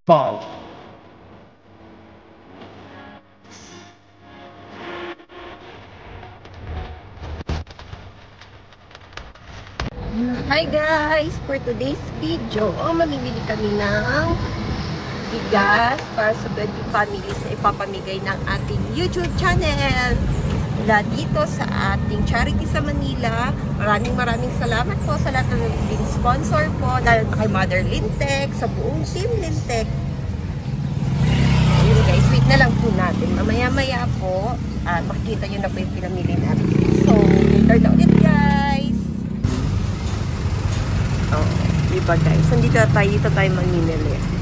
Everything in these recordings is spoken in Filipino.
5. Hi guys! For today's video, mamimili kami ng bigas para sa birthday families na ipapamigay ng ating YouTube channel. Mula dito sa ating charity sa Manila. Maraming salamat po sa lahat ng naging sponsor po. Lalo na kay Mother Lintec, sa buong team Lintec. Ayun guys, wait na lang po natin. Mamaya-maya po, makikita nyo na po yung pinamili natin. So, later na ulit guys! Oh, diba guys? Dito tayo manginili.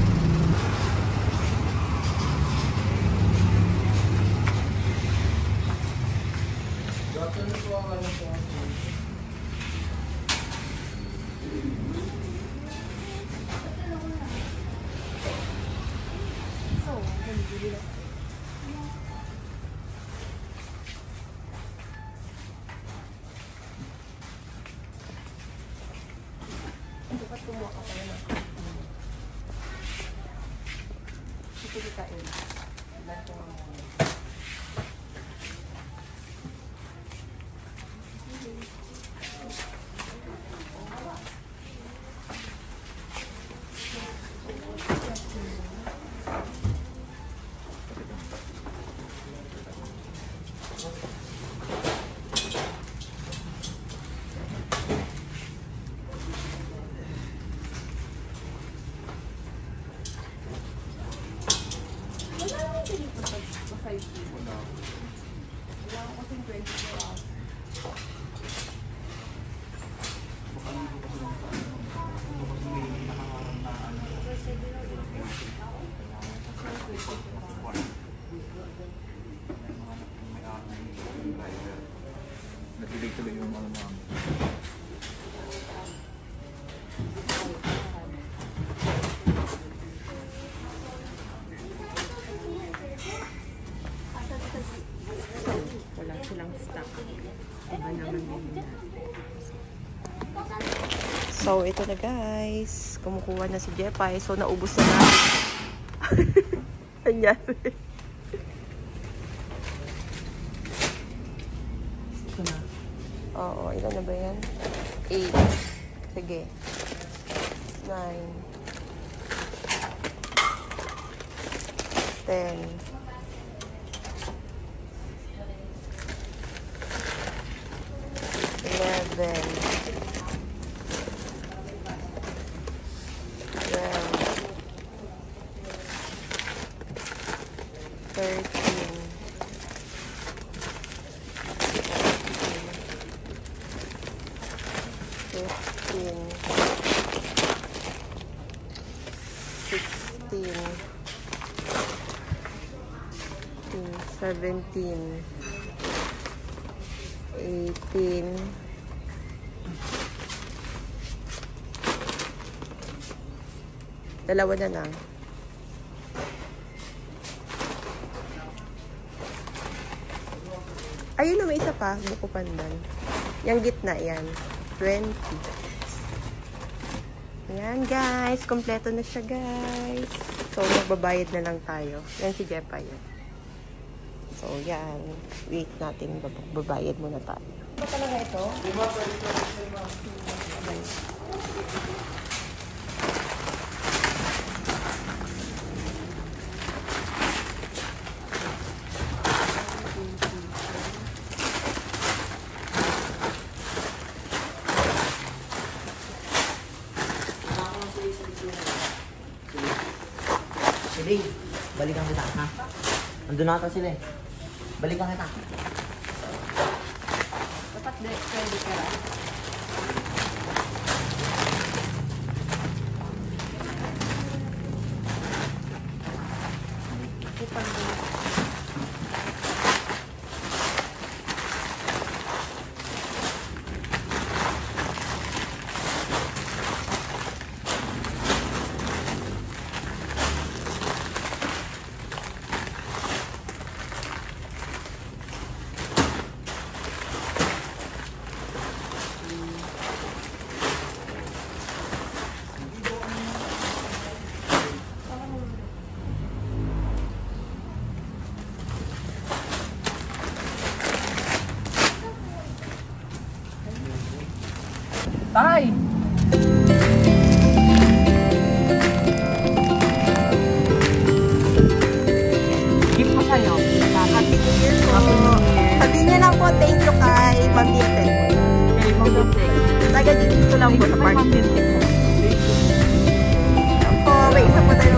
Nagtuloy yung mga mama. Wala silang stock. Iba naman yun. So, ito na guys. Kumukuha na si Jepay. So, naubos na natin. Nangyari. Ito na. Oo, ilan na ba yan? 8. Sige. 9. 10. 11. 17, 18, 2 na lang. Ayun na, may isa pa, buko pandan. Yung gitna yan, 20. Ayan guys, kompleto na siya guys. So, magbabayad na lang tayo. Yan si Jepa yan. So, yan. Wait natin. Babayad muna tayo. Ano talaga ito? Sige, balikan kita, ha? Nandun nata sila eh. Balikan kita. Dapat credit ka lang. Tay! Gift mo sa'yo. Happy New Year po. Sabihin niyo lang po, thank you kay Ma'am Vincent. Kay Ma'am Vincent. Taga dito lang po sa park. Ma'am Vincent. Po, may isa po tayo